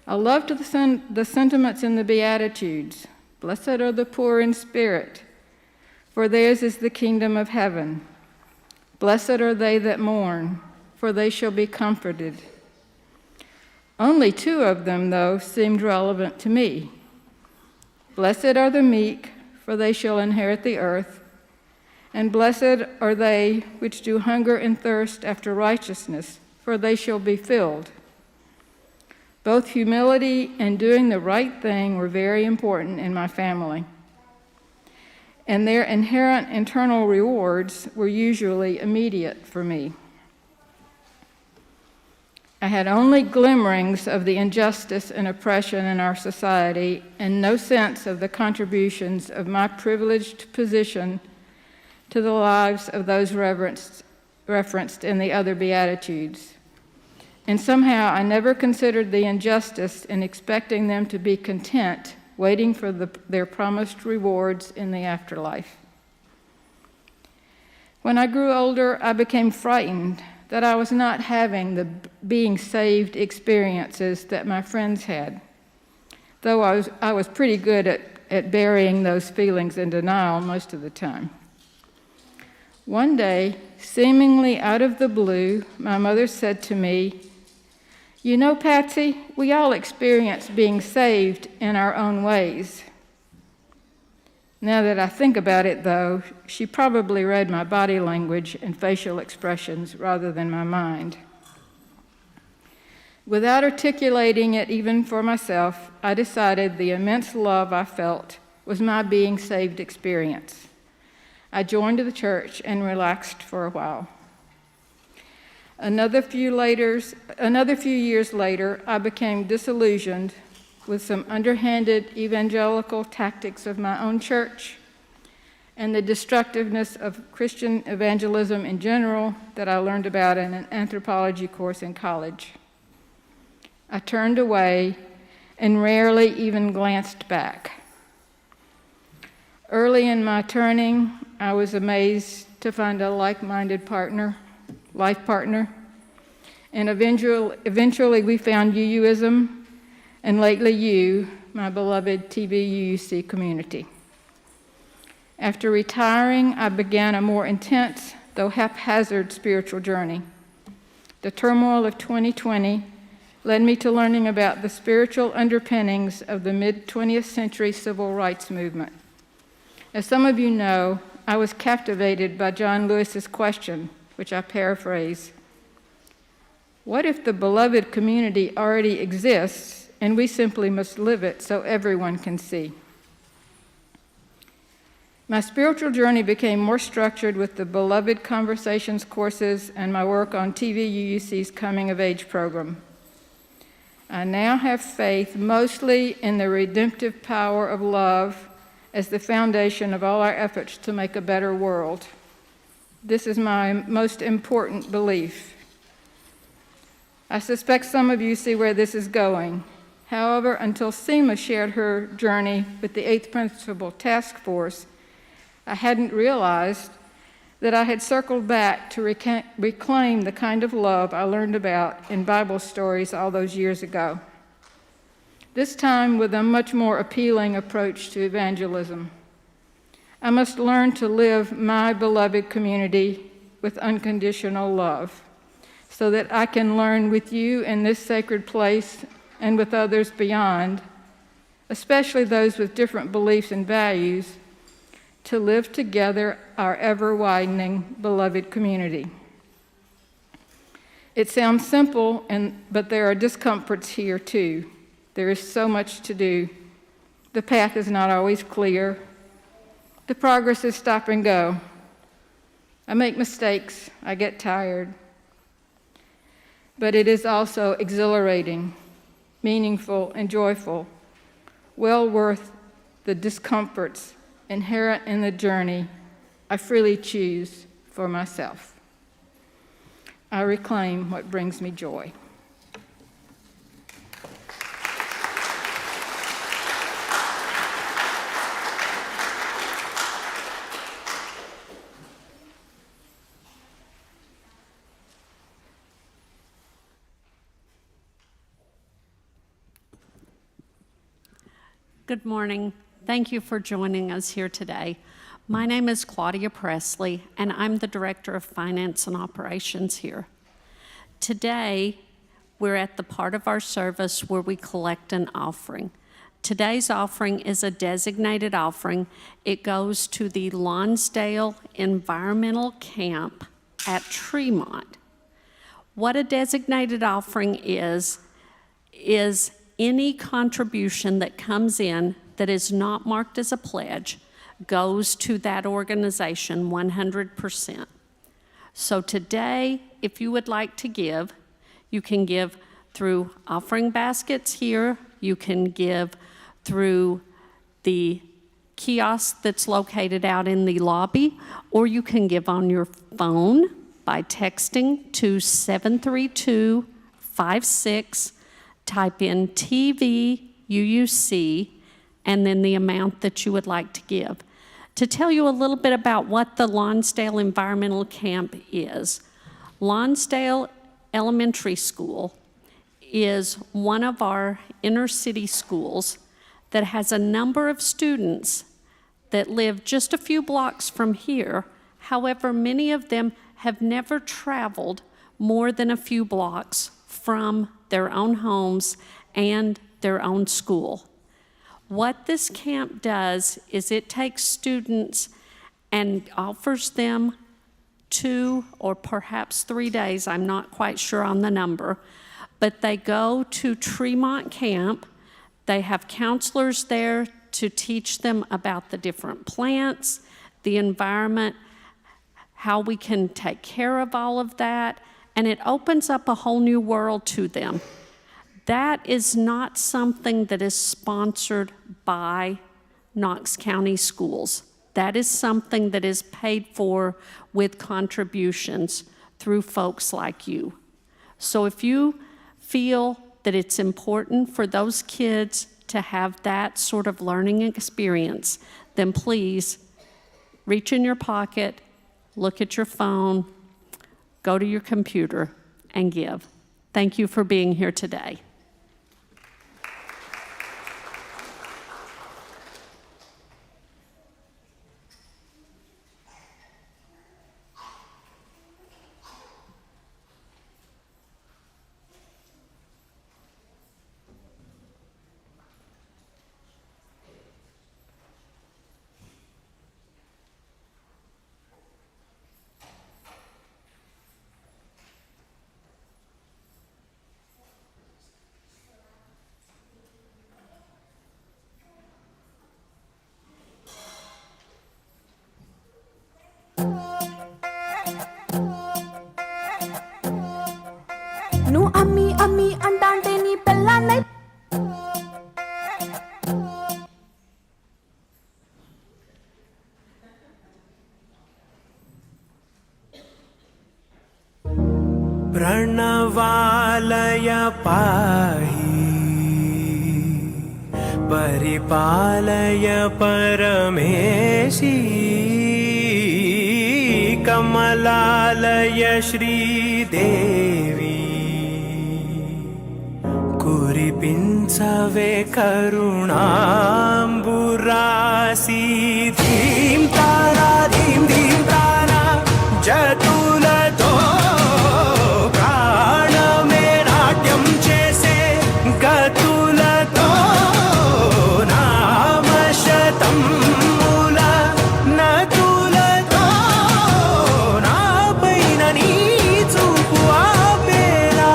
I loved the sentiments in the Beatitudes. Blessed are the poor in spirit, for theirs is the kingdom of heaven. Blessed are they that mourn, for they shall be comforted. Only two of them, though, seemed relevant to me. Blessed are the meek, for they shall inherit the earth. And blessed are they which do hunger and thirst after righteousness, for they shall be filled. Both humility and doing the right thing were very important in my family. and their inherent internal rewards were usually immediate for me. I had only glimmerings of the injustice and oppression in our society and no sense of the contributions of my privileged position to the lives of those referenced in the other Beatitudes. And somehow I never considered the injustice in expecting them to be content, waiting for their promised rewards in the afterlife. When I grew older, I became frightened that I was not having the being saved experiences that my friends had, though I was pretty good at burying those feelings in denial most of the time. One day, seemingly out of the blue, my mother said to me, "You know, Patsy, we all experience being saved in our own ways." Now that I think about it, though, she probably read my body language and facial expressions rather than my mind. Without articulating it even for myself, I decided the immense love I felt was my being saved experience. I joined the church and relaxed for a while. Another few years later, I became disillusioned with some underhanded evangelical tactics of my own church and the destructiveness of Christian evangelism in general that I learned about in an anthropology course in college. I turned away and rarely even glanced back. Early in my turning, I was amazed to find a like-minded life partner, and eventually we found UUism, and lately you, my beloved TVUUC community. After retiring, I began a more intense, though haphazard, spiritual journey. The turmoil of 2020 led me to learning about the spiritual underpinnings of the mid-20th century civil rights movement. As some of you know, I was captivated by John Lewis's question, which I paraphrase: what if the beloved community already exists and we simply must live it so everyone can see? My spiritual journey became more structured with the Beloved Conversations courses and my work on TVUUC's Coming of Age program. I now have faith mostly in the redemptive power of love as the foundation of all our efforts to make a better world. This is my most important belief. I suspect some of you see where this is going. However, until Seema shared her journey with the Eighth Principle Task Force, I hadn't realized that I had circled back to reclaim the kind of love I learned about in Bible stories all those years ago. This time with a much more appealing approach to evangelism. I must learn to live my beloved community with unconditional love, so that I can learn with you in this sacred place and with others beyond, especially those with different beliefs and values, to live together our ever-widening beloved community. It sounds simple, but there are discomforts here too. There is so much to do. The path is not always clear. The progress is stop and go. I make mistakes. I get tired. But it is also exhilarating, meaningful, and joyful, well worth the discomforts inherent in the journey I freely choose for myself. I reclaim what brings me joy. Good morning. Thank you for joining us here today. My name is Claudia Presley, and I'm the Director of Finance and Operations here. Today, we're at the part of our service where we collect an offering. Today's offering is a designated offering. It goes to the Lonsdale Environmental Camp at Tremont. What a designated offering is any contribution that comes in that is not marked as a pledge goes to that organization 100%. So today, if you would like to give, you can give through offering baskets here, you can give through the kiosk that's located out in the lobby, or you can give on your phone by texting to 73256, type in TVUUC, and then the amount that you would like to give. To tell you a little bit about what the Lonsdale Environmental Camp is, Lonsdale Elementary School is one of our inner city schools that has a number of students that live just a few blocks from here. However, many of them have never traveled more than a few blocks from their own homes and their own school. What this camp does is it takes students and offers them 2 or perhaps 3 days, I'm not quite sure on the number, but they go to Tremont Camp. They have counselors there to teach them about the different plants, the environment, how we can take care of all of that, and it opens up a whole new world to them. That is not something that is sponsored by Knox County Schools. That is something that is paid for with contributions through folks like you. So if you feel that it's important for those kids to have that sort of learning experience, then please reach in your pocket, look at your phone, go to your computer, and give. Thank you for being here today. నువ్వు అమ్మి అమ్మి అంటాంటే నీ పెళ్ళాన్నై प्रणवालय पाहि परिपालय परमेशी कमलालय श्रीदेवी कुरिपिंचवे करुणांबुरासी धीम तारा जतुलतो प्राणमे नाट्यं चेसे गतुलतो नामशतं मूल नतुलतो नापैन नी చూపు ఆపేలా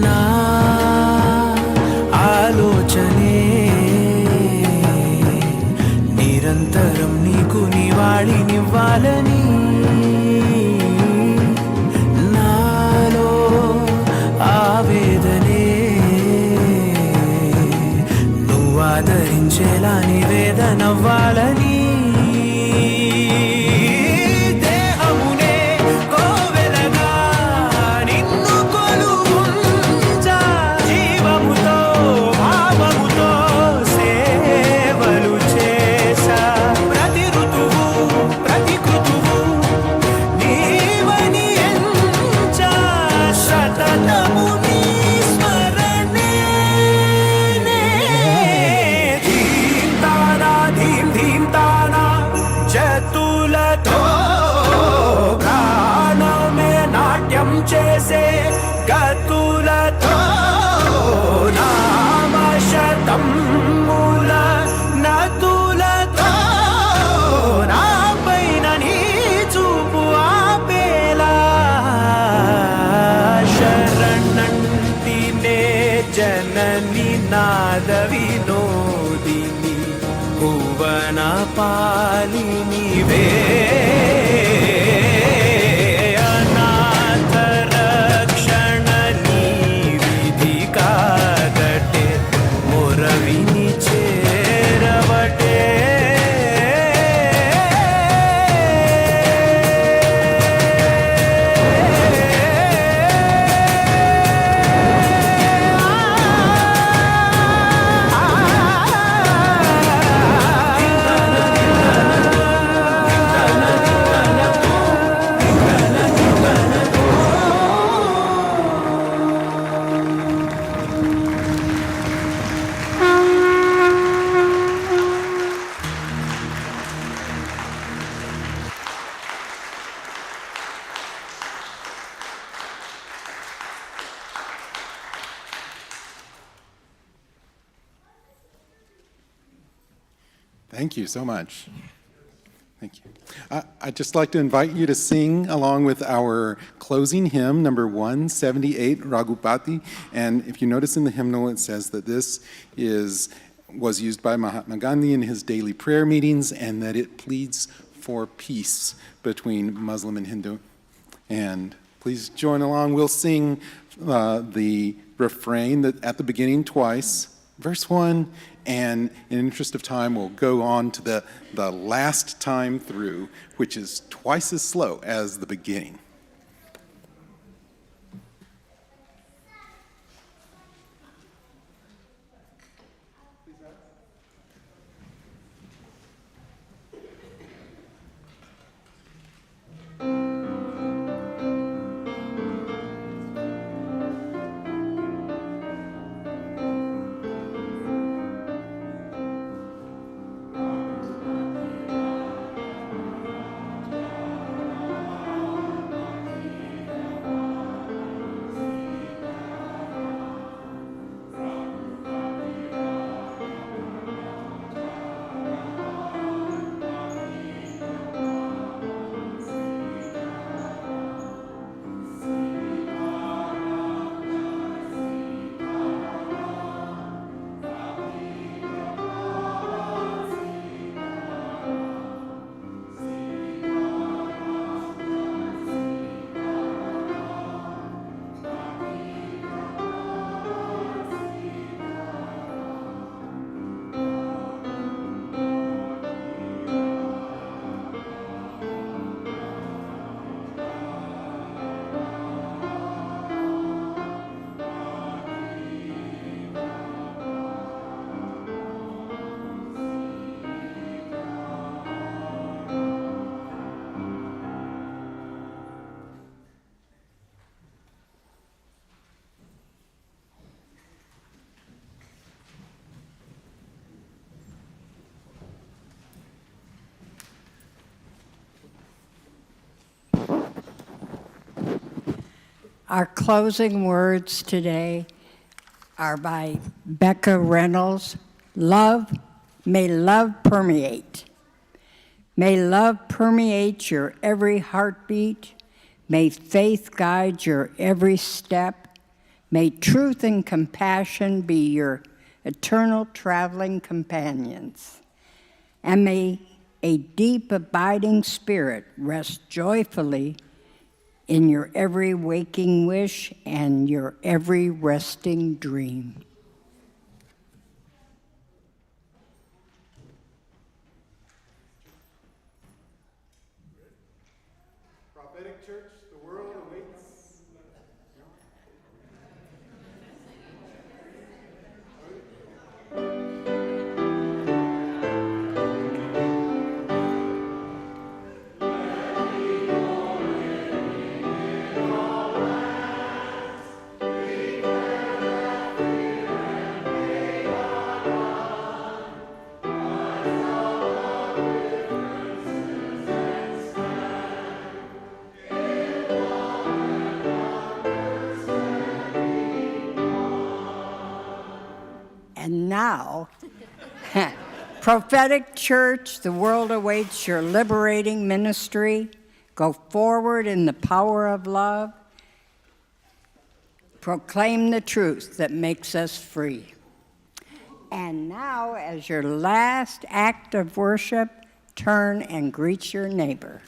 నా ఆలోచనే నిరంతరం నీకు నివాళినివ్వాలని నాలో ఆవేదనే నువ్వు ఆదరించేలా నివేదనవ్వాలని దేహమునే కోవెలగా నిన్ను కొలువుంచా జీవముతో భావముతో సేవలు చేసా ప్రతి ఋతువు ప్రతి కృతువు నీవని ఎంచా సతతము నీ స్మరణే ధీం తారా ధీం ధీం తారా పాలి నీవే అనాథ రక్షణ నీ విధి కాదటే మొరవిని చేరవటే Thank you so much. Thank you. I'd just like to invite you to sing along with our closing hymn, number 178, Raghupati. And if you notice in the hymnal, it says that this was used by Mahatma Gandhi in his daily prayer meetings, and that it pleads for peace between Muslim and Hindu. And please join along. We'll sing the refrain at the beginning twice, verse 1, and in interest of time, we'll go on to the last time through, which is twice as slow as the beginning. Our closing words today are by Becca Reynolds. May love permeate. May love permeate your every heartbeat. May faith guide your every step. May truth and compassion be your eternal traveling companions. And may a deep abiding spirit rest joyfully in your every waking wish and your every resting dream. Prophetic Church, the world awaits. And now, Prophetic Church, the world awaits your liberating ministry. Go forward in the power of love. Proclaim the truth that makes us free. And now, as your last act of worship, Turn and greet your neighbor.